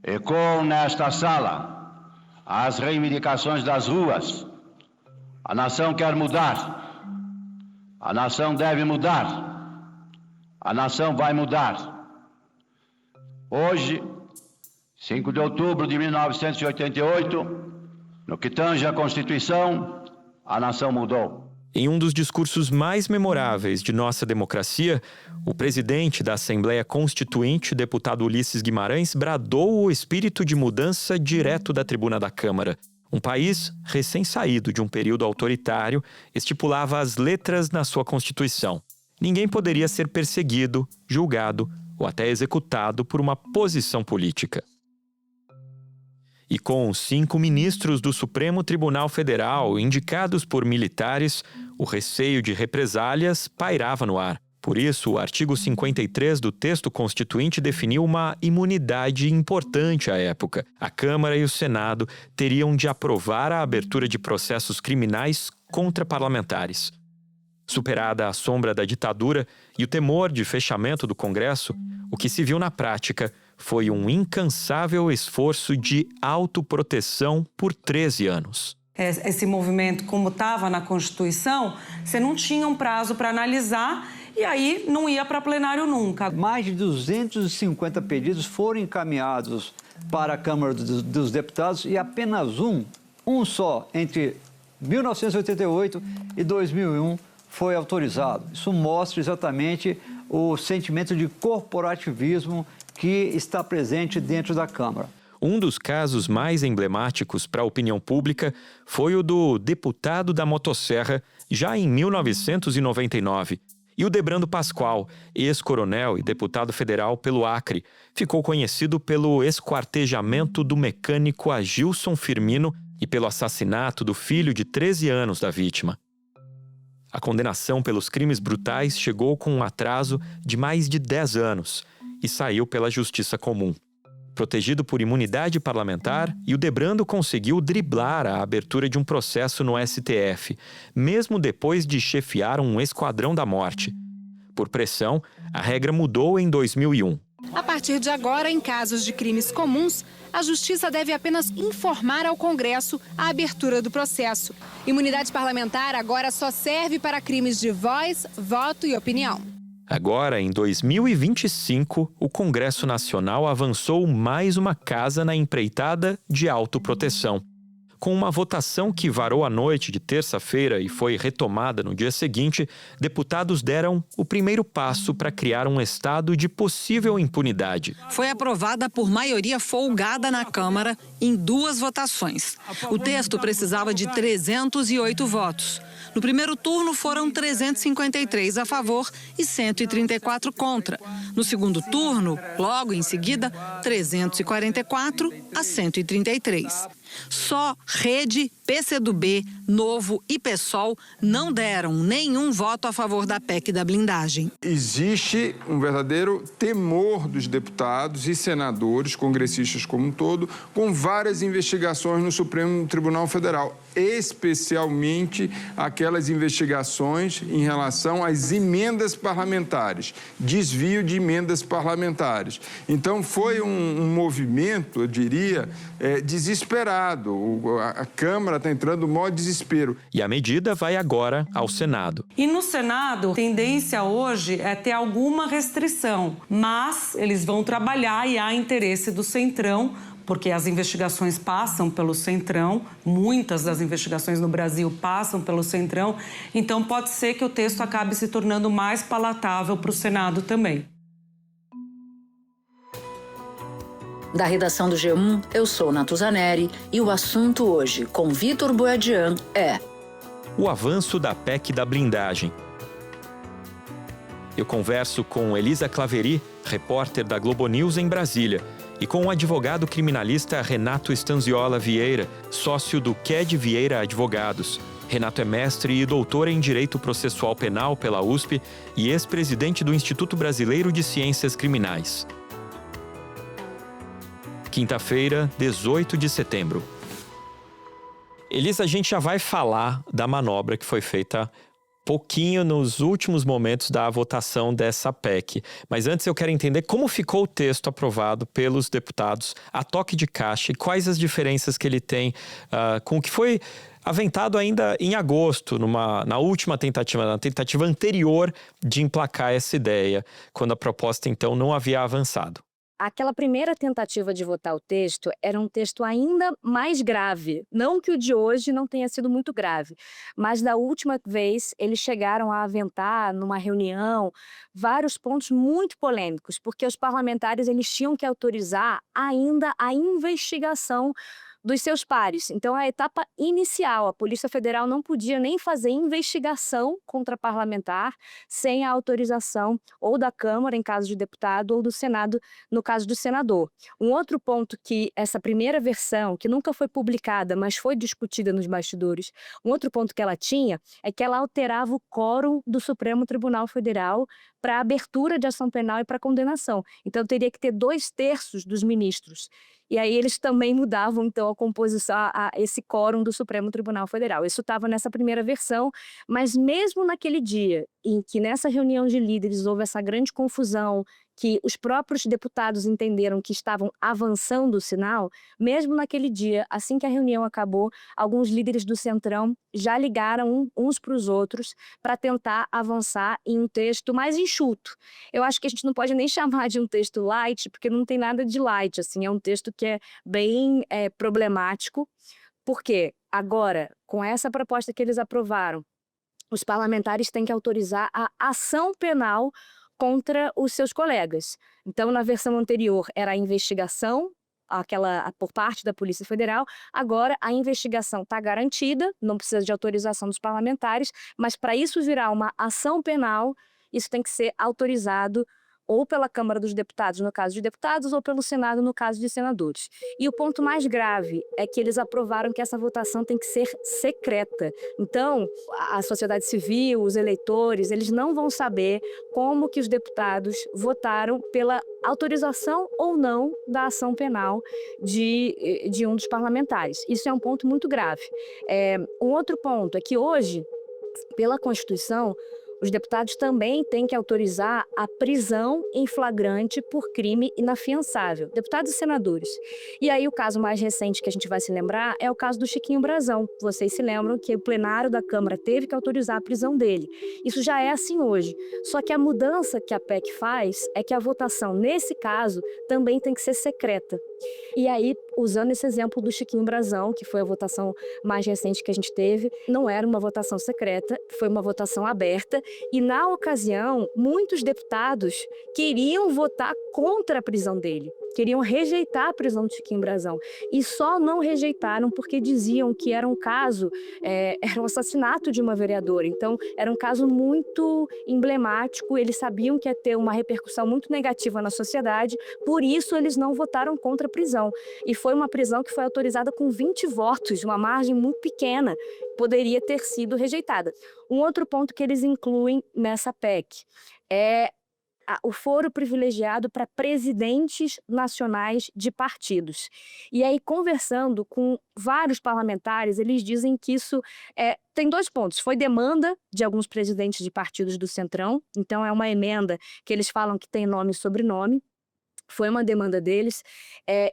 Ecoam nesta sala as reivindicações das ruas. A nação quer mudar. A nação deve mudar. A nação vai mudar. Hoje, 5 de outubro de 1988, no que tange à Constituição, a nação mudou. Em um dos discursos mais memoráveis de nossa democracia, o presidente da Assembleia Constituinte, o deputado Ulisses Guimarães, bradou o espírito de mudança direto da tribuna da Câmara. Um país recém-saído de um período autoritário estipulava as letras na sua Constituição. Ninguém poderia ser perseguido, julgado ou até executado por uma posição política. E com 5 ministros do Supremo Tribunal Federal indicados por militares, o receio de represálias pairava no ar. Por isso, o artigo 53 do texto constituinte definiu uma imunidade importante à época. A Câmara e o Senado teriam de aprovar a abertura de processos criminais contra parlamentares. Superada a sombra da ditadura e o temor de fechamento do Congresso, o que se viu na prática foi um incansável esforço de autoproteção por 13 anos. Esse movimento, como estava na Constituição, você não tinha um prazo para analisar e aí não ia para plenário nunca. Mais de 250 pedidos foram encaminhados para a Câmara dos Deputados e apenas um só, entre 1988 e 2001, foi autorizado. Isso mostra exatamente o sentimento de corporativismo que está presente dentro da Câmara. Um dos casos mais emblemáticos para a opinião pública foi o do deputado da motosserra, já em 1999. E o Debrando Pascoal, ex-coronel e deputado federal pelo Acre, ficou conhecido pelo esquartejamento do mecânico Agilson Firmino e pelo assassinato do filho de 13 anos da vítima. A condenação pelos crimes brutais chegou com um atraso de mais de 10 anos e saiu pela justiça comum. Protegido por imunidade parlamentar, Hildebrando conseguiu driblar a abertura de um processo no STF, mesmo depois de chefiar um esquadrão da morte. Por pressão, a regra mudou em 2001. A partir de agora, em casos de crimes comuns, a Justiça deve apenas informar ao Congresso a abertura do processo. Imunidade parlamentar agora só serve para crimes de voz, voto e opinião. Agora, em 2025, o Congresso Nacional avançou mais uma casa na empreitada de autoproteção. Com uma votação que varou a noite de terça-feira e foi retomada no dia seguinte, deputados deram o primeiro passo para criar um estado de possível impunidade. Foi aprovada por maioria folgada na Câmara em 2 votações. O texto precisava de 308 votos. No primeiro turno foram 353 a favor e 134 contra. No segundo turno, logo em seguida, 344 a 133. Só Rede, PCdoB, Novo e PSOL não deram nenhum voto a favor da PEC da blindagem. Existe um verdadeiro temor dos deputados e senadores, congressistas como um todo, com várias investigações no Supremo Tribunal Federal, especialmente aquelas investigações em relação às emendas parlamentares, desvio de emendas parlamentares. Então, foi um movimento, eu diria, desesperado. A Câmara está entrando no maior desespero. E a medida vai agora ao Senado. E no Senado, a tendência hoje é ter alguma restrição, mas eles vão trabalhar e há interesse do Centrão, porque as investigações passam pelo Centrão, muitas das investigações no Brasil passam pelo Centrão, então pode ser que o texto acabe se tornando mais palatável para o Senado também. Da redação do G1, eu sou Natuzaneri e o assunto hoje, com Vitor Boadian, é... o avanço da PEC da blindagem. Eu converso com Elisa Claveri, repórter da Globo News em Brasília, e com o advogado criminalista Renato Stanziola Vieira, sócio do QED Vieira Advogados. Renato é mestre e doutor em Direito Processual Penal pela USP e ex-presidente do Instituto Brasileiro de Ciências Criminais. Quinta-feira, 18 de setembro. Elisa, a gente já vai falar da manobra que foi feita pouquinho nos últimos momentos da votação dessa PEC. Mas antes eu quero entender como ficou o texto aprovado pelos deputados a toque de caixa e quais as diferenças que ele tem com o que foi aventado ainda em agosto, na última tentativa, na tentativa anterior de emplacar essa ideia, quando a proposta então não havia avançado. Aquela primeira tentativa de votar o texto era um texto ainda mais grave. Não que o de hoje não tenha sido muito grave, mas da última vez eles chegaram a aventar numa reunião vários pontos muito polêmicos, porque os parlamentares eles tinham que autorizar ainda a investigação dos seus pares. Então, a etapa inicial, a Polícia Federal não podia nem fazer investigação contra parlamentar sem a autorização ou da Câmara, em caso de deputado, ou do Senado, no caso do senador. Um outro ponto que essa primeira versão, que nunca foi publicada, mas foi discutida nos bastidores, um outro ponto que ela tinha é que ela alterava o quórum do Supremo Tribunal Federal para abertura de ação penal e para condenação. Então, teria que ter 2/3 dos ministros. E aí eles também mudavam, então, a composição, esse quórum do Supremo Tribunal Federal. Isso estava nessa primeira versão, mas mesmo naquele dia em que nessa reunião de líderes houve essa grande confusão, que os próprios deputados entenderam que estavam avançando o sinal, mesmo naquele dia, assim que a reunião acabou, alguns líderes do Centrão já ligaram uns para os outros para tentar avançar em um texto mais enxuto. Eu acho que a gente não pode nem chamar de um texto light, porque não tem nada de light, assim, é um texto que é bem problemático, porque agora, com essa proposta que eles aprovaram, os parlamentares têm que autorizar a ação penal contra os seus colegas. Então, na versão anterior era a investigação, por parte da Polícia Federal. Agora, a investigação está garantida, não precisa de autorização dos parlamentares, mas para isso virar uma ação penal, isso tem que ser autorizado ou pela Câmara dos Deputados, no caso de deputados, ou pelo Senado, no caso de senadores. E o ponto mais grave é que eles aprovaram que essa votação tem que ser secreta. Então, a sociedade civil, os eleitores, eles não vão saber como que os deputados votaram pela autorização ou não da ação penal de um dos parlamentares. Isso é um ponto muito grave. Um outro ponto é que hoje, pela Constituição, os deputados também têm que autorizar a prisão em flagrante por crime inafiançável. Deputados e senadores. E aí o caso mais recente que a gente vai se lembrar é o caso do Chiquinho Brazão. Vocês se lembram que o plenário da Câmara teve que autorizar a prisão dele. Isso já é assim hoje. Só que a mudança que a PEC faz é que a votação, nesse caso, também tem que ser secreta. E aí, usando esse exemplo do Chiquinho Brazão, que foi a votação mais recente que a gente teve, não era uma votação secreta, foi uma votação aberta. E, na ocasião, muitos deputados queriam votar contra a prisão dele, queriam rejeitar a prisão do Chiquinho Brazão. E só não rejeitaram porque diziam que era um caso, era um assassinato de uma vereadora. Então, era um caso muito emblemático, eles sabiam que ia ter uma repercussão muito negativa na sociedade, por isso eles não votaram contra a prisão. E foi uma prisão que foi autorizada com 20 votos, uma margem muito pequena, poderia ter sido rejeitada. Um outro ponto que eles incluem nessa PEC é o foro privilegiado para presidentes nacionais de partidos. E aí, conversando com vários parlamentares, eles dizem que isso tem 2 pontos. Foi demanda de alguns presidentes de partidos do Centrão, então é uma emenda que eles falam que tem nome e sobrenome. Foi uma demanda deles.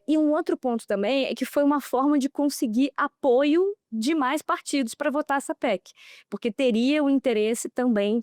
E um outro ponto também é que foi uma forma de conseguir apoio de mais partidos para votar essa PEC, porque teria o interesse também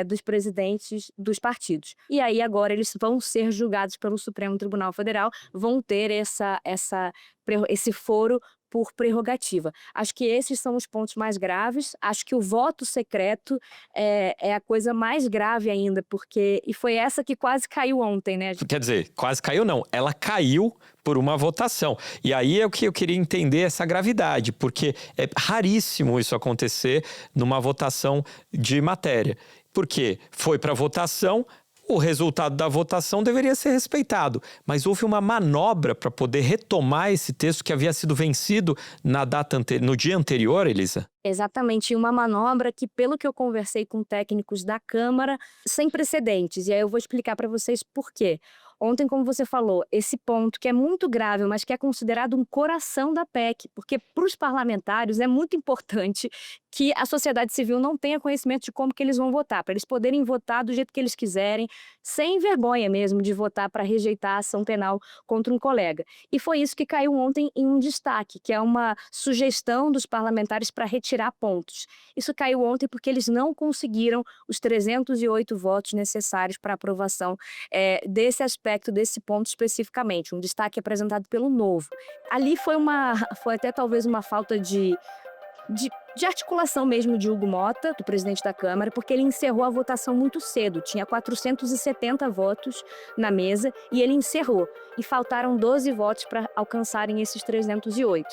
dos presidentes dos partidos. E aí agora eles vão ser julgados pelo Supremo Tribunal Federal, vão ter esse foro por prerrogativa. Acho que esses são os pontos mais graves. Acho que o voto secreto é a coisa mais grave ainda, e foi essa que quase caiu ontem, né? Quer dizer, quase caiu não, ela caiu por uma votação. E aí é o que eu queria entender essa gravidade, porque é raríssimo isso acontecer numa votação de matéria. Porque foi para votação, o resultado da votação deveria ser respeitado, mas houve uma manobra para poder retomar esse texto que havia sido vencido no dia anterior, Elisa? Exatamente, uma manobra que, pelo que eu conversei com técnicos da Câmara, sem precedentes. E aí eu vou explicar para vocês por quê. Ontem, como você falou, esse ponto que é muito grave, mas que é considerado um coração da PEC, porque para os parlamentares é muito importante que a sociedade civil não tenha conhecimento de como que eles vão votar, para eles poderem votar do jeito que eles quiserem, sem vergonha mesmo de votar para rejeitar a ação penal contra um colega. E foi isso que caiu ontem em um destaque, que é uma sugestão dos parlamentares para retirar pontos. Isso caiu ontem porque eles não conseguiram os 308 votos necessários para aprovação desse aspecto, desse ponto especificamente, um destaque apresentado pelo Novo. Ali foi até talvez uma falta de articulação mesmo de Hugo Mota, do presidente da Câmara, porque ele encerrou a votação muito cedo, tinha 470 votos na mesa e ele encerrou, e faltaram 12 votos para alcançarem esses 308.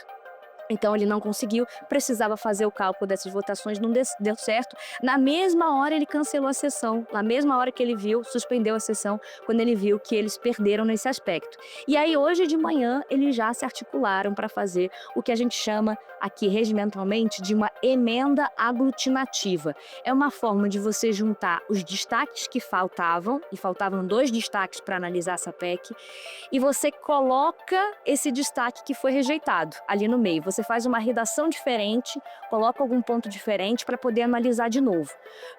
Então ele não conseguiu, precisava fazer o cálculo dessas votações, não deu certo. Na mesma hora ele cancelou a sessão, na mesma hora que ele viu, suspendeu a sessão, quando ele viu que eles perderam nesse aspecto. E aí hoje de manhã eles já se articularam para fazer o que a gente chama aqui regimentalmente de uma emenda aglutinativa. É uma forma de você juntar os destaques que faltavam, e faltavam 2 destaques para analisar essa PEC, e você coloca esse destaque que foi rejeitado ali no meio. Você faz uma redação diferente, coloca algum ponto diferente para poder analisar de novo.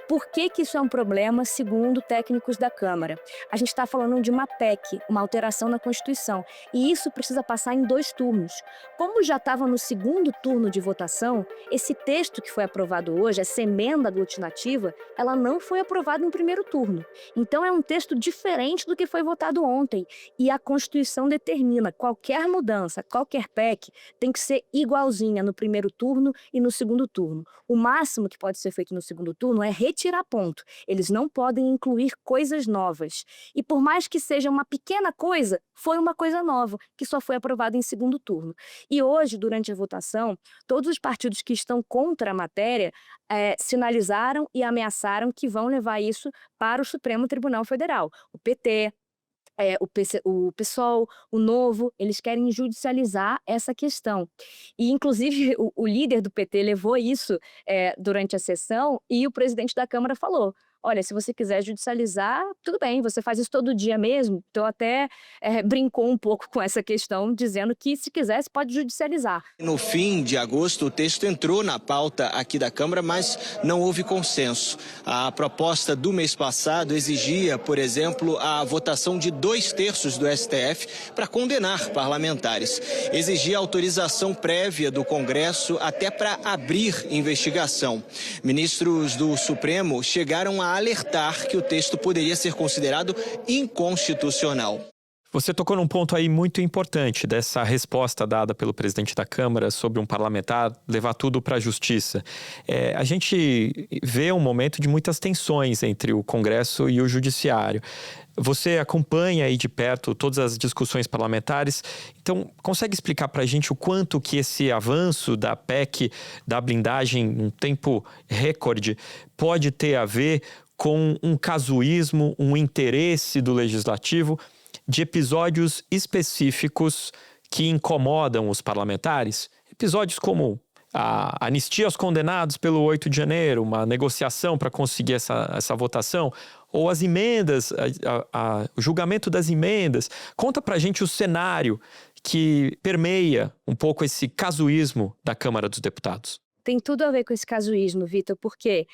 Por que que isso é um problema, segundo técnicos da Câmara? A gente está falando de uma PEC, uma alteração na Constituição, e isso precisa passar em 2 turnos. Como já estava no segundo turno de votação, esse texto que foi aprovado hoje, essa emenda aglutinativa, ela não foi aprovada em primeiro turno. Então é um texto diferente do que foi votado ontem, e a Constituição determina qualquer mudança, qualquer PEC, tem que ser igualzinha no primeiro turno e no segundo turno. O máximo que pode ser feito no segundo turno é retirar ponto. Eles não podem incluir coisas novas. E por mais que seja uma pequena coisa, foi uma coisa nova, que só foi aprovada em segundo turno. E hoje, durante a votação, todos os partidos que estão contra a matéria sinalizaram e ameaçaram que vão levar isso para o Supremo Tribunal Federal. O PT, o PSOL, o Novo, eles querem judicializar essa questão. E, inclusive, o líder do PT levou isso durante a sessão e o presidente da Câmara falou: olha, se você quiser judicializar, tudo bem, você faz isso todo dia mesmo. Então até brincou um pouco com essa questão, dizendo que se quisesse pode judicializar. No fim de agosto, o texto entrou na pauta aqui da Câmara, mas não houve consenso. A proposta do mês passado exigia, por exemplo, a votação de 2/3 do STF para condenar parlamentares. Exigia autorização prévia do Congresso até para abrir investigação. Ministros do Supremo chegaram a alertar que o texto poderia ser considerado inconstitucional. Você tocou num ponto aí muito importante dessa resposta dada pelo presidente da Câmara sobre um parlamentar levar tudo para a justiça. A gente vê um momento de muitas tensões entre o Congresso e o Judiciário. Você acompanha aí de perto todas as discussões parlamentares, então consegue explicar para a gente o quanto que esse avanço da PEC, da blindagem em um tempo recorde, pode ter a ver com um casuísmo, um interesse do Legislativo de episódios específicos que incomodam os parlamentares? Episódios como a anistia aos condenados pelo 8 de janeiro, uma negociação para conseguir essa votação, ou as emendas, o julgamento das emendas. Conta para a gente o cenário que permeia um pouco esse casuísmo da Câmara dos Deputados. Tem tudo a ver com esse casuísmo, Vitor, porque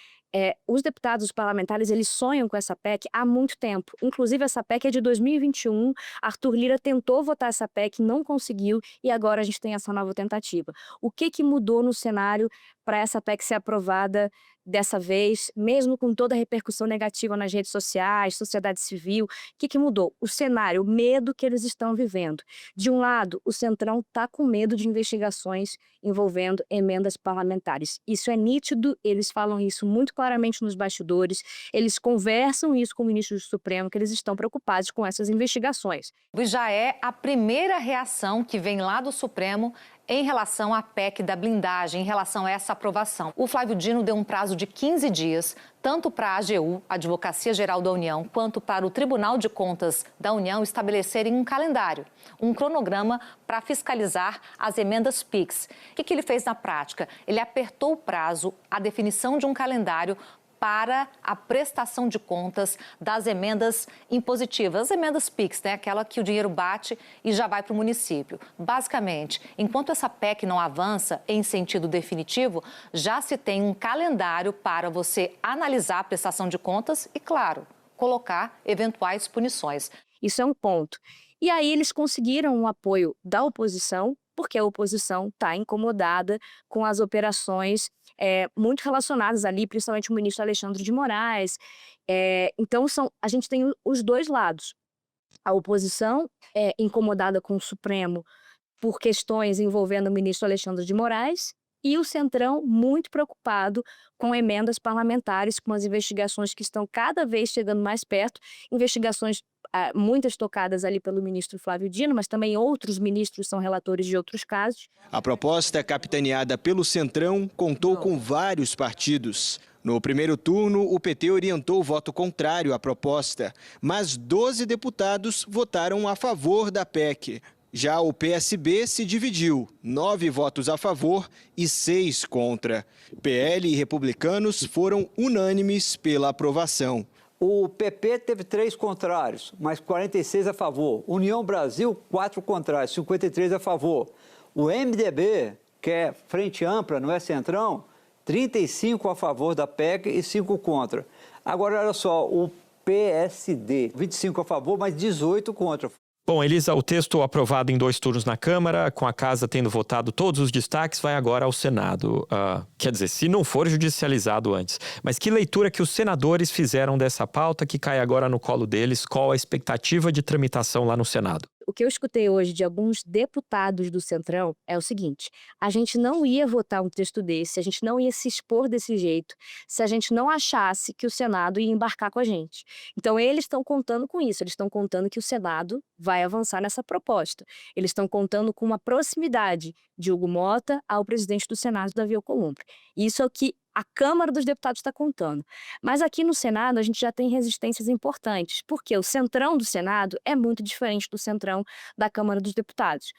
os deputados, os parlamentares, eles sonham com essa PEC há muito tempo. Inclusive, essa PEC é de 2021. Arthur Lira tentou votar essa PEC, não conseguiu, e agora a gente tem essa nova tentativa. O que mudou no cenário para essa PEC ser aprovada dessa vez, mesmo com toda a repercussão negativa nas redes sociais, sociedade civil? O que mudou? O cenário, o medo que eles estão vivendo. De um lado, o Centrão está com medo de investigações envolvendo emendas parlamentares. Isso é nítido, eles falam isso muito claramente nos bastidores, eles conversam isso com o ministro do Supremo, que eles estão preocupados com essas investigações. Já é a primeira reação que vem lá do Supremo em relação à PEC da blindagem, em relação a essa aprovação. O Flávio Dino deu um prazo de 15 dias, tanto para a AGU, Advocacia Geral da União, quanto para o Tribunal de Contas da União estabelecerem um calendário, um cronograma para fiscalizar as emendas PIX. O que ele fez na prática? Ele apertou o prazo, a definição de um calendário para a prestação de contas das emendas impositivas, as emendas PIX, né? Aquela que o dinheiro bate e já vai para o município. Basicamente, enquanto essa PEC não avança em sentido definitivo, já se tem um calendário para você analisar a prestação de contas e, claro, colocar eventuais punições. Isso é um ponto. E aí eles conseguiram o apoio da oposição, porque a oposição está incomodada com as operações muito relacionadas ali, principalmente o ministro Alexandre de Moraes. Então, a gente tem os dois lados. A oposição é incomodada com o Supremo por questões envolvendo o ministro Alexandre de Moraes e o Centrão muito preocupado com emendas parlamentares, com as investigações que estão cada vez chegando mais perto, investigações muitas tocadas ali pelo ministro Flávio Dino, mas também outros ministros são relatores de outros casos. A proposta, capitaneada pelo Centrão, contou com vários partidos. No primeiro turno, o PT orientou o voto contrário à proposta, mas 12 deputados votaram a favor da PEC. Já o PSB se dividiu, 9 votos a favor e 6 contra. PL e republicanos foram unânimes pela aprovação. O PP teve 3 contrários, mas 46 a favor. União Brasil, 4 contrários, 53 a favor. O MDB, que é Frente Ampla, não é Centrão, 35 a favor da PEC e 5 contra. Agora, olha só, o PSD, 25 a favor, mas 18 contra. Bom, Elisa, o texto aprovado em 2 turnos na Câmara, com a Casa tendo votado todos os destaques, vai agora ao Senado. Quer dizer, se não for judicializado antes. Mas que leitura que os senadores fizeram dessa pauta que cai agora no colo deles? Qual a expectativa de tramitação lá no Senado? O que eu escutei hoje de alguns deputados do Centrão é o seguinte: a gente não ia votar um texto desse, a gente não ia se expor desse jeito, se a gente não achasse que o Senado ia embarcar com a gente. Então, eles estão contando com isso, eles estão contando que o Senado vai avançar nessa proposta. Eles estão contando com uma proximidade de Hugo Mota ao presidente do Senado, Davi Alcolumbre. Isso é o que a Câmara dos Deputados está contando. Mas aqui no Senado a gente já tem resistências importantes, porque o Centrão do Senado é muito diferente do Centrão da Câmara dos Deputados.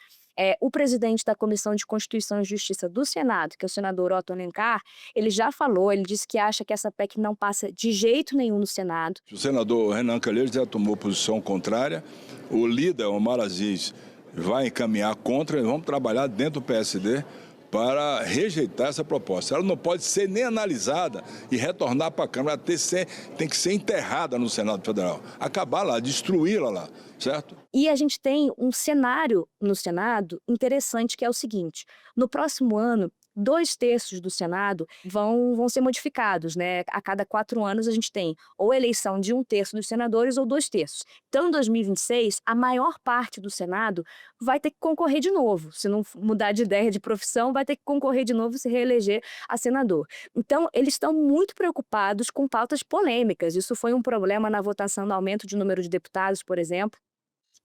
O presidente da Comissão de Constituição e Justiça do Senado, que é o senador Otto Alencar, ele já falou, ele disse que acha que essa PEC não passa de jeito nenhum no Senado. O senador Renan Calheiros já tomou posição contrária, o líder Omar Aziz vai encaminhar contra, e vamos trabalhar dentro do PSD para rejeitar essa proposta. Ela não pode ser nem analisada e retornar para a Câmara, tem que ser enterrada no Senado Federal, acabar lá, destruí-la lá, certo? E a gente tem um cenário no Senado interessante, que é o seguinte: no próximo ano, 2/3 do Senado vão ser modificados, né? A cada 4 anos a gente tem ou eleição de 1/3 dos senadores ou 2/3. Então, em 2026, a maior parte do Senado vai ter que concorrer de novo. Se não mudar de ideia de profissão, vai ter que concorrer de novo e se reeleger a senador. Então, eles estão muito preocupados com pautas polêmicas. Isso foi um problema na votação do aumento de número de deputados, por exemplo.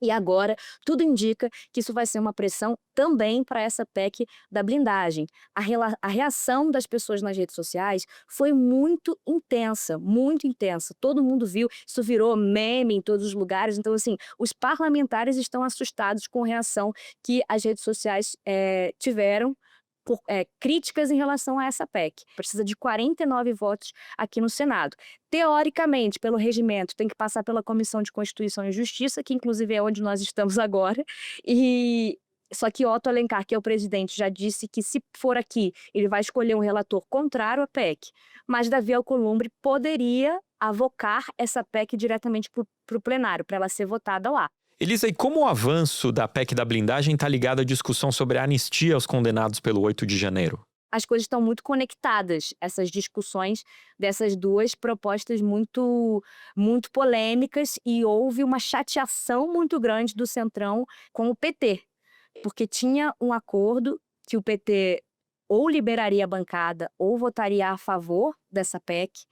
E agora, tudo indica que isso vai ser uma pressão também para essa PEC da blindagem. A reação das pessoas nas redes sociais foi muito intensa, muito intensa. Todo mundo viu, isso virou meme em todos os lugares. Então, assim, os parlamentares estão assustados com a reação que as redes sociais tiveram por críticas em relação a essa PEC. Precisa de 49 votos aqui no Senado. Teoricamente, pelo regimento, tem que passar pela Comissão de Constituição e Justiça, que inclusive é onde nós estamos agora, só que Otto Alencar, que é o presidente, já disse que se for aqui, ele vai escolher um relator contrário à PEC, mas Davi Alcolumbre poderia avocar essa PEC diretamente para o plenário, para ela ser votada lá. Elisa, e como o avanço da PEC da blindagem está ligado à discussão sobre a anistia aos condenados pelo 8 de janeiro? As coisas estão muito conectadas, essas discussões dessas duas propostas muito, muito polêmicas, e houve uma chateação muito grande do Centrão com o PT, porque tinha um acordo que o PT ou liberaria a bancada ou votaria a favor dessa PEC,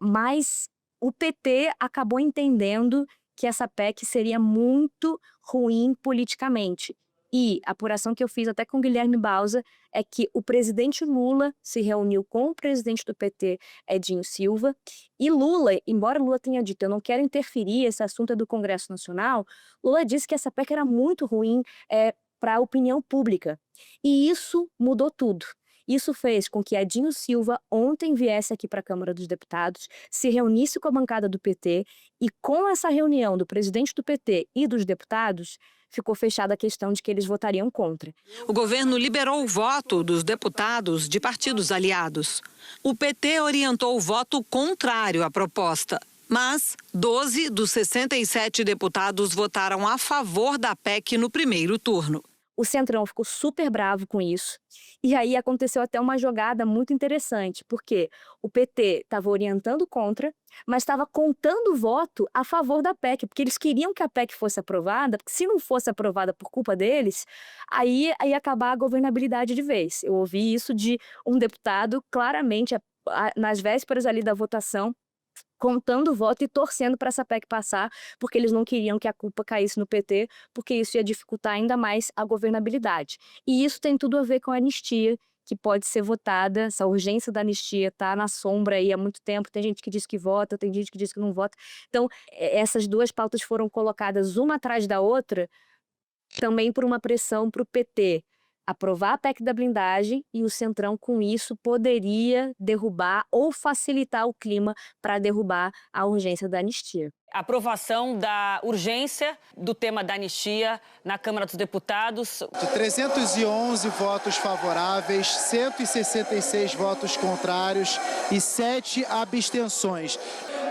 mas o PT acabou entendendo que essa PEC seria muito ruim politicamente. E a apuração que eu fiz até com o Guilherme Bausa é que o presidente Lula se reuniu com o presidente do PT, Edinho Silva, e Lula, embora Lula tenha dito, eu não quero interferir, esse assunto é do Congresso Nacional, Lula disse que essa PEC era muito ruim para a opinião pública. E isso mudou tudo. Isso fez com que Edinho Silva ontem viesse aqui para a Câmara dos Deputados, se reunisse com a bancada do PT e com essa reunião do presidente do PT e dos deputados, ficou fechada a questão de que eles votariam contra. O governo liberou o voto dos deputados de partidos aliados. O PT orientou o voto contrário à proposta, mas 12 dos 67 deputados votaram a favor da PEC no primeiro turno. O Centrão ficou super bravo com isso. E aí aconteceu até uma jogada muito interessante, porque o PT estava orientando contra, mas estava contando voto a favor da PEC, porque eles queriam que a PEC fosse aprovada, porque se não fosse aprovada por culpa deles, aí ia acabar a governabilidade de vez. Eu ouvi isso de um deputado claramente nas vésperas ali da votação, contando o voto e torcendo para essa PEC passar, porque eles não queriam que a culpa caísse no PT, porque isso ia dificultar ainda mais a governabilidade. E isso tem tudo a ver com a anistia, que pode ser votada, essa urgência da anistia está na sombra aí há muito tempo, tem gente que diz que vota, tem gente que diz que não vota. Então, essas duas pautas foram colocadas uma atrás da outra, também por uma pressão para o PT aprovar a PEC da blindagem, e o Centrão, com isso, poderia derrubar ou facilitar o clima para derrubar a urgência da anistia. Aprovação da urgência do tema da anistia na Câmara dos Deputados. De 311 votos favoráveis, 166 votos contrários e 7 abstenções.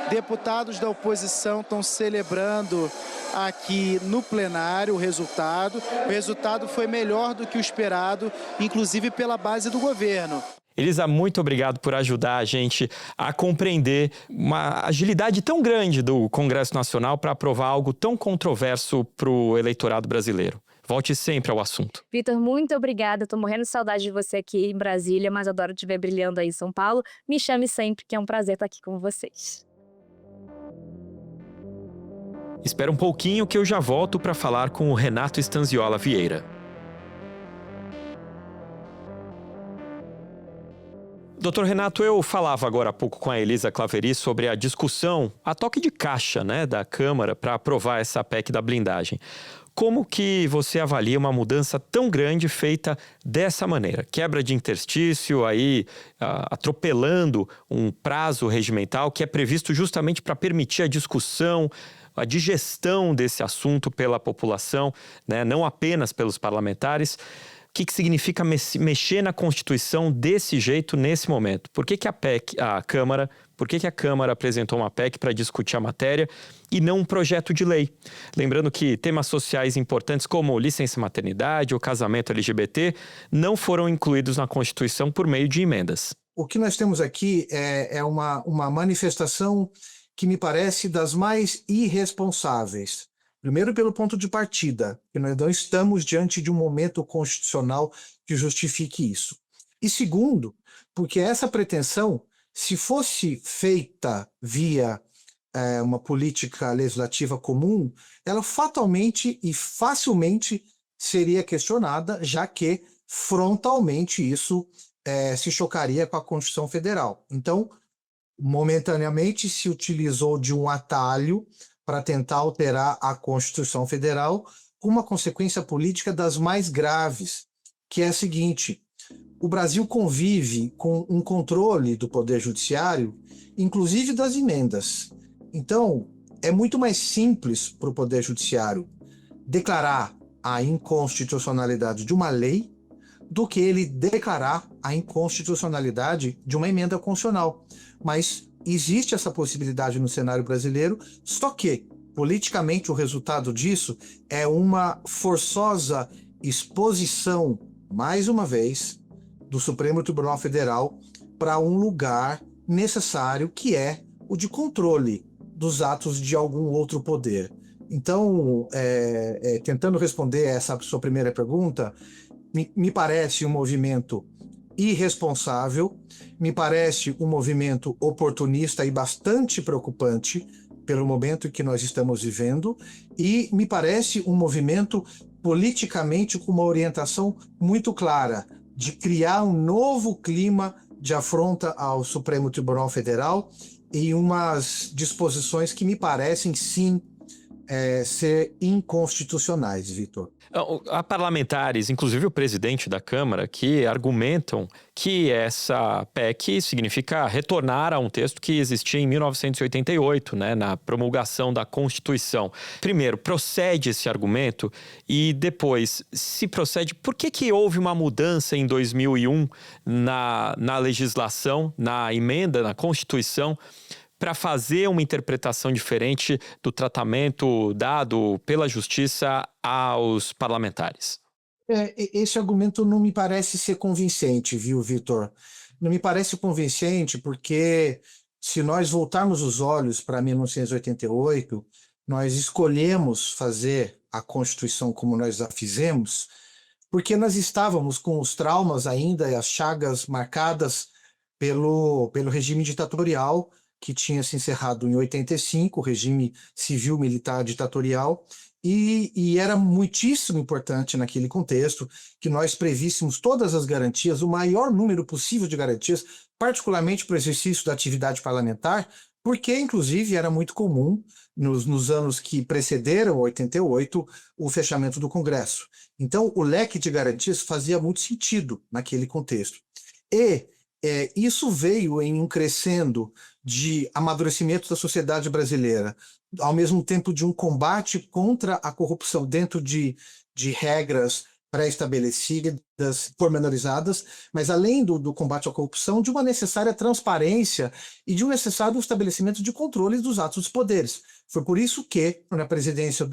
Deputados da oposição estão celebrando aqui no plenário o resultado. O resultado foi melhor do que o esperado, inclusive pela base do governo. Elisa, muito obrigado por ajudar a gente a compreender uma agilidade tão grande do Congresso Nacional para aprovar algo tão controverso para o eleitorado brasileiro. Volte sempre ao assunto. Vitor, muito obrigada. Estou morrendo de saudade de você aqui em Brasília, mas adoro te ver brilhando aí em São Paulo. Me chame sempre, que é um prazer estar aqui com vocês. Espera um pouquinho que eu já volto para falar com o Renato Stanziola Vieira. Doutor Renato, eu falava agora há pouco com a Elisa Claveri sobre a discussão, a toque de caixa, da Câmara para aprovar essa PEC da blindagem. Como que você avalia uma mudança tão grande feita dessa maneira? Quebra de interstício, aí atropelando um prazo regimental que é previsto justamente para permitir a discussão, a digestão desse assunto pela população, não apenas pelos parlamentares. O que significa mexer na Constituição desse jeito, nesse momento? Por que a Câmara apresentou uma PEC para discutir a matéria e não um projeto de lei? Lembrando que temas sociais importantes como licença maternidade ou casamento LGBT não foram incluídos na Constituição por meio de emendas. O que nós temos aqui é uma manifestação que me parece das mais irresponsáveis. Primeiro, pelo ponto de partida, que nós não estamos diante de um momento constitucional que justifique isso. E segundo, porque essa pretensão, se fosse feita via uma política legislativa comum, ela fatalmente e facilmente seria questionada, já que frontalmente isso se chocaria com a Constituição Federal. Então, momentaneamente se utilizou de um atalho para tentar alterar a Constituição Federal, com uma consequência política das mais graves, que é a seguinte: o Brasil convive com um controle do Poder Judiciário, inclusive das emendas. Então, é muito mais simples para o Poder Judiciário declarar a inconstitucionalidade de uma lei do que ele declarar a inconstitucionalidade de uma emenda constitucional. Mas existe essa possibilidade no cenário brasileiro, só que, politicamente, o resultado disso é uma forçosa exposição, mais uma vez, do Supremo Tribunal Federal para um lugar necessário, que é o de controle dos atos de algum outro poder. Então, tentando responder essa sua primeira pergunta, me parece um movimento irresponsável, me parece um movimento oportunista e bastante preocupante pelo momento que nós estamos vivendo, e me parece um movimento politicamente com uma orientação muito clara de criar um novo clima de afronta ao Supremo Tribunal Federal e umas disposições que me parecem, sim, ser inconstitucionais, Vitor. Há parlamentares, inclusive o presidente da Câmara, que argumentam que essa PEC significa retornar a um texto que existia em 1988, né, na promulgação da Constituição. Primeiro, procede esse argumento? E depois, se procede, por que houve uma mudança em 2001 na legislação, na emenda, na Constituição, para fazer uma interpretação diferente do tratamento dado pela Justiça aos parlamentares? Esse argumento não me parece ser convincente, viu, Vitor? Não me parece convincente porque, se nós voltarmos os olhos para 1988, nós escolhemos fazer a Constituição como nós a fizemos, porque nós estávamos com os traumas ainda e as chagas marcadas pelo regime ditatorial que tinha se encerrado em 85, o regime civil-militar ditatorial, e era muitíssimo importante naquele contexto que nós prevíssemos todas as garantias, o maior número possível de garantias, particularmente para o exercício da atividade parlamentar, porque, inclusive, era muito comum, nos anos que precederam 88, o fechamento do Congresso. Então, o leque de garantias fazia muito sentido naquele contexto. E isso veio em um crescendo de amadurecimento da sociedade brasileira, ao mesmo tempo de um combate contra a corrupção dentro de regras pré-estabelecidas, pormenorizadas, mas além do combate à corrupção, de uma necessária transparência e de um necessário estabelecimento de controles dos atos dos poderes. Foi por isso que, na presidência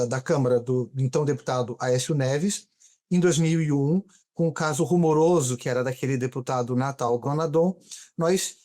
da Câmara do então deputado Aécio Neves, em 2001, com o caso rumoroso que era daquele deputado Natal Gonadon, nós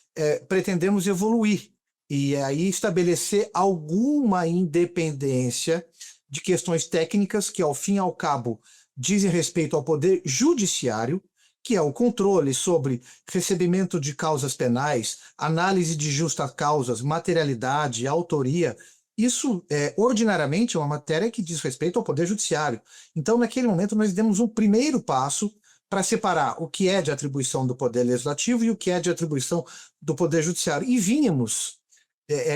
pretendemos evoluir e aí estabelecer alguma independência de questões técnicas que, ao fim e ao cabo, dizem respeito ao poder judiciário, que é o controle sobre recebimento de causas penais, análise de justas causas, materialidade, autoria. Isso, ordinariamente, é uma matéria que diz respeito ao poder judiciário. Então, naquele momento, nós demos um primeiro passo para separar o que é de atribuição do poder legislativo e o que é de atribuição do poder judiciário. E vínhamos,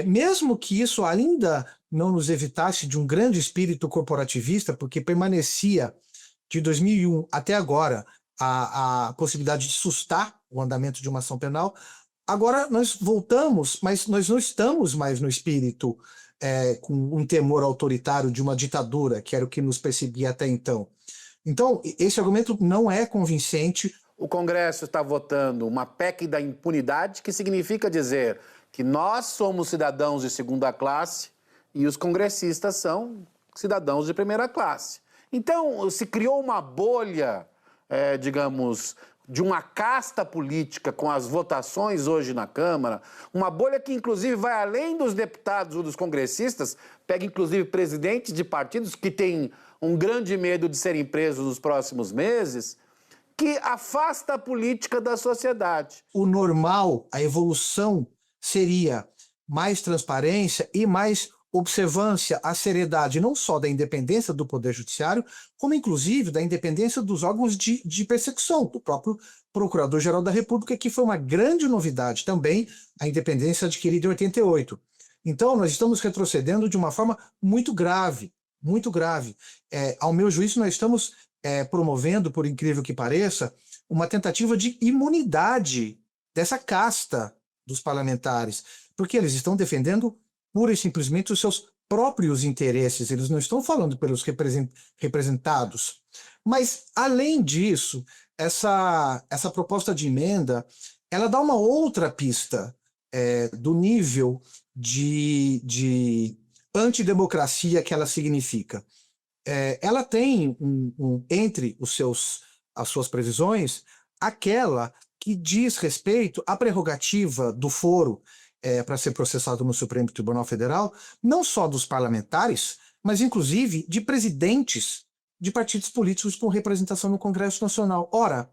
mesmo que isso ainda não nos evitasse de um grande espírito corporativista, porque permanecia de 2001 até agora a possibilidade de sustar o andamento de uma ação penal, agora nós voltamos, mas nós não estamos mais no espírito com um temor autoritário de uma ditadura, que era o que nos perseguia até então. Então, esse argumento não é convincente. O Congresso está votando uma PEC da impunidade, que significa dizer que nós somos cidadãos de segunda classe e os congressistas são cidadãos de primeira classe. Então, se criou uma bolha, digamos, de uma casta política com as votações hoje na Câmara, uma bolha que, inclusive, vai além dos deputados ou dos congressistas, pega, inclusive, presidentes de partidos que têm um grande medo de serem presos nos próximos meses, que afasta a política da sociedade. O normal, a evolução, seria mais transparência e mais observância à seriedade, não só da independência do Poder Judiciário, como inclusive da independência dos órgãos de persecução, do próprio Procurador-Geral da República, que foi uma grande novidade também, a independência adquirida em 88. Então, nós estamos retrocedendo de uma forma muito grave, muito grave. Ao meu juízo, nós estamos promovendo, por incrível que pareça, uma tentativa de imunidade dessa casta dos parlamentares, porque eles estão defendendo pura e simplesmente os seus próprios interesses, eles não estão falando pelos representados. Mas, além disso, essa proposta de emenda, ela dá uma outra pista do nível de antidemocracia que ela significa. Ela tem, entre as suas previsões, aquela que diz respeito à prerrogativa do foro para ser processado no Supremo Tribunal Federal, não só dos parlamentares, mas inclusive de presidentes de partidos políticos com representação no Congresso Nacional. Ora,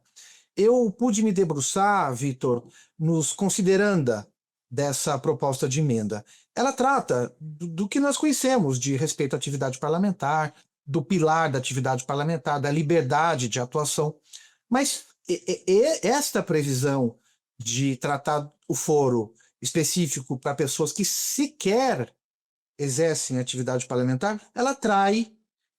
eu pude me debruçar, Vitor, nos consideranda dessa proposta de emenda. Ela trata do que nós conhecemos de respeito à atividade parlamentar, do pilar da atividade parlamentar, da liberdade de atuação. Mas esta previsão de tratar o foro específico para pessoas que sequer exercem atividade parlamentar, ela trai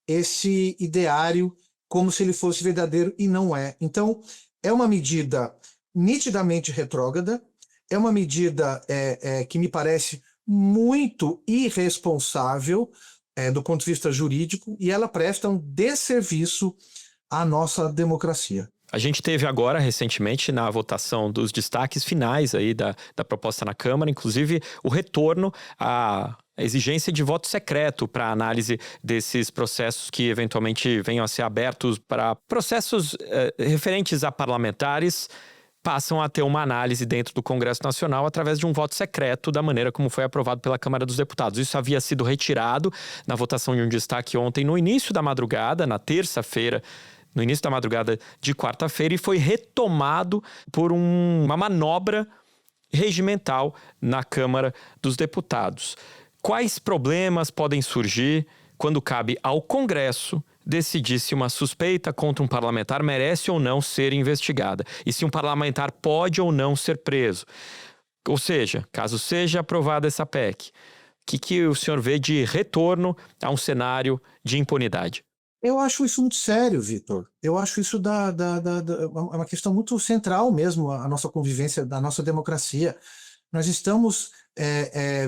esse ideário como se ele fosse verdadeiro e não é. Então, é uma medida nitidamente retrógrada, é uma medida que me parece muito irresponsável do ponto de vista jurídico, e ela presta um desserviço à nossa democracia. A gente teve agora, recentemente, na votação dos destaques finais aí da proposta na Câmara, inclusive o retorno à exigência de voto secreto para análise desses processos que eventualmente venham a ser abertos para processos referentes a parlamentares, passam a ter uma análise dentro do Congresso Nacional através de um voto secreto da maneira como foi aprovado pela Câmara dos Deputados. Isso havia sido retirado na votação de um destaque ontem no início da madrugada, na terça-feira, no início da madrugada de quarta-feira, e foi retomado por uma manobra regimental na Câmara dos Deputados. Quais problemas podem surgir quando cabe ao Congresso decidir se uma suspeita contra um parlamentar merece ou não ser investigada e se um parlamentar pode ou não ser preso? Ou seja, caso seja aprovada essa PEC, o que o senhor vê de retorno a um cenário de impunidade? Eu acho isso muito sério, Vitor. Eu acho isso uma questão muito central mesmo, a nossa convivência, da nossa democracia. Nós estamos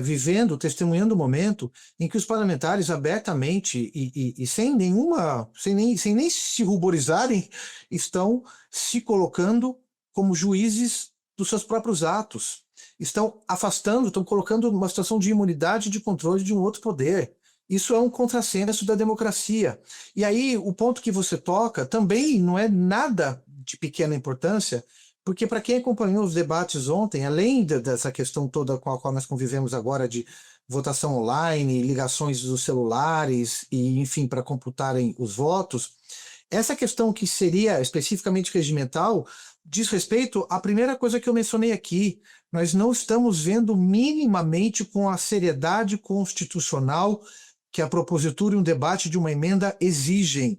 vivendo, testemunhando um momento em que os parlamentares abertamente e sem nem se ruborizarem, estão se colocando como juízes dos seus próprios atos. Estão afastando, estão colocando uma situação de imunidade e de controle de um outro poder. Isso é um contrassenso da democracia. E aí, o ponto que você toca também não é nada de pequena importância, porque para quem acompanhou os debates ontem, além dessa questão toda com a qual nós convivemos agora de votação online, ligações dos celulares, e enfim, para computarem os votos, essa questão que seria especificamente regimental diz respeito à primeira coisa que eu mencionei aqui. Nós não estamos vendo minimamente com a seriedade constitucional que a propositura e um debate de uma emenda exigem,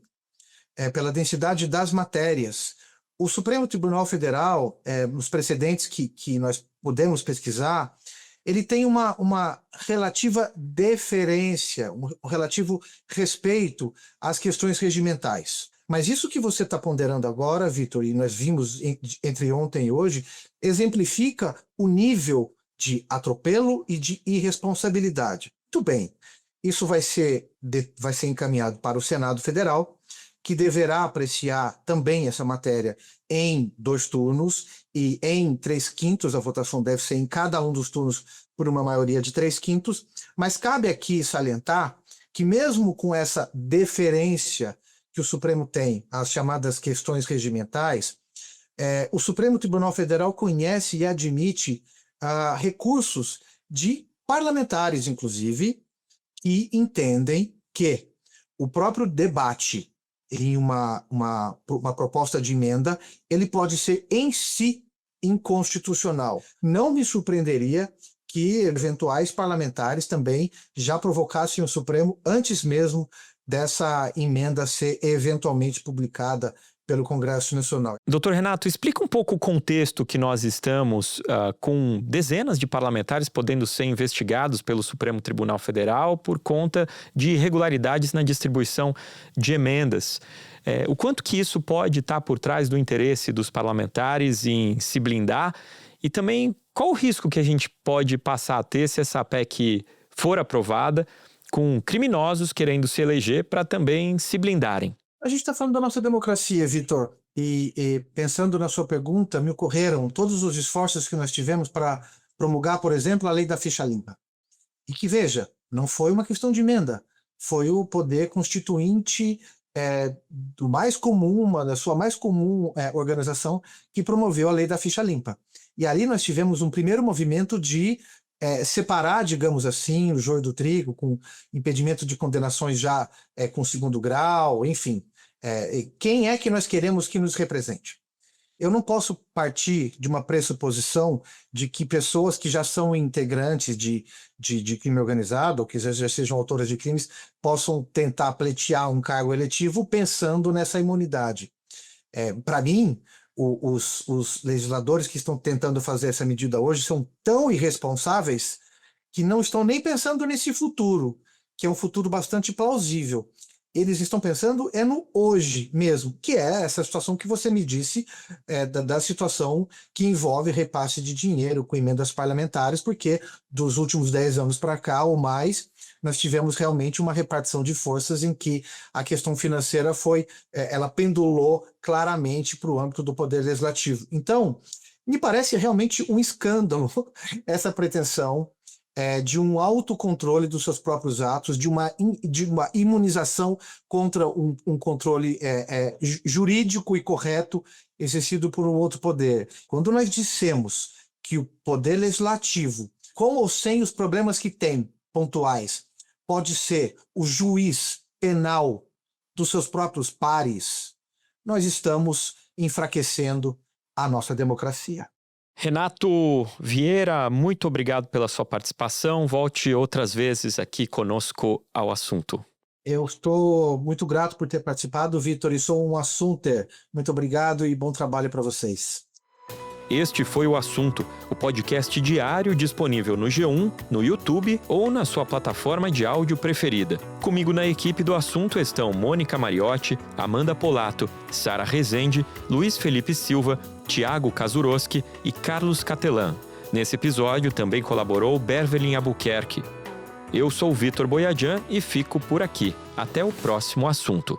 pela densidade das matérias. O Supremo Tribunal Federal, nos precedentes que nós podemos pesquisar, ele tem uma relativa deferência, um relativo respeito às questões regimentais. Mas isso que você está ponderando agora, Vitor, e nós vimos entre ontem e hoje, exemplifica o nível de atropelo e de irresponsabilidade. Muito bem. Isso vai ser encaminhado para o Senado Federal, que deverá apreciar também essa matéria em 2 turnos e em 3/5, a votação deve ser em cada um dos turnos por uma maioria de 3/5, mas cabe aqui salientar que mesmo com essa deferência que o Supremo tem às chamadas questões regimentais, o Supremo Tribunal Federal conhece e admite recursos de parlamentares, inclusive, e entendem que o próprio debate em uma proposta de emenda, ele pode ser em si inconstitucional. Não me surpreenderia que eventuais parlamentares também já provocassem o Supremo antes mesmo dessa emenda ser eventualmente publicada pelo Congresso Nacional. Doutor Renato, explica um pouco o contexto que nós estamos com dezenas de parlamentares podendo ser investigados pelo Supremo Tribunal Federal por conta de irregularidades na distribuição de emendas. O quanto que isso pode estar por trás do interesse dos parlamentares em se blindar e também qual o risco que a gente pode passar a ter se essa PEC for aprovada com criminosos querendo se eleger para também se blindarem? A gente está falando da nossa democracia, Vitor, e pensando na sua pergunta, me ocorreram todos os esforços que nós tivemos para promulgar, por exemplo, a lei da ficha limpa. E que, veja, não foi uma questão de emenda, foi o poder constituinte da sua mais comum organização que promoveu a lei da ficha limpa. E ali nós tivemos um primeiro movimento de separar, digamos assim, o joio do trigo, com impedimento de condenações já com 2º grau, enfim. Quem é que nós queremos que nos represente? Eu não posso partir de uma pressuposição de que pessoas que já são integrantes de crime organizado, ou que já sejam autoras de crimes, possam tentar pleitear um cargo eletivo pensando nessa imunidade. Para mim, os legisladores que estão tentando fazer essa medida hoje são tão irresponsáveis que não estão nem pensando nesse futuro, que é um futuro bastante plausível. Eles estão pensando no hoje mesmo, que é essa situação que você me disse, da situação que envolve repasse de dinheiro com emendas parlamentares, porque dos últimos 10 anos para cá ou mais, nós tivemos realmente uma repartição de forças em que a questão financeira ela pendulou claramente para o âmbito do Poder Legislativo. Então, me parece realmente um escândalo essa pretensão de um autocontrole dos seus próprios atos, de uma imunização contra um controle jurídico e correto exercido por um outro poder. Quando nós dissemos que o Poder Legislativo, com ou sem os problemas que tem, pontuais, pode ser o juiz penal dos seus próprios pares, nós estamos enfraquecendo a nossa democracia. Renato Vieira, muito obrigado pela sua participação. Volte outras vezes aqui conosco ao assunto. Eu estou muito grato por ter participado, Vitor, e sou um assunter. Muito obrigado e bom trabalho para vocês. Este foi o Assunto, o podcast diário disponível no G1, no YouTube ou na sua plataforma de áudio preferida. Comigo na equipe do Assunto estão Mônica Mariotti, Amanda Polato, Sara Rezende, Luiz Felipe Silva, Tiago Kazuroski e Carlos Catelan. Nesse episódio também colaborou Bervelin Albuquerque. Eu sou Vitor Boiadian e fico por aqui. Até o próximo Assunto.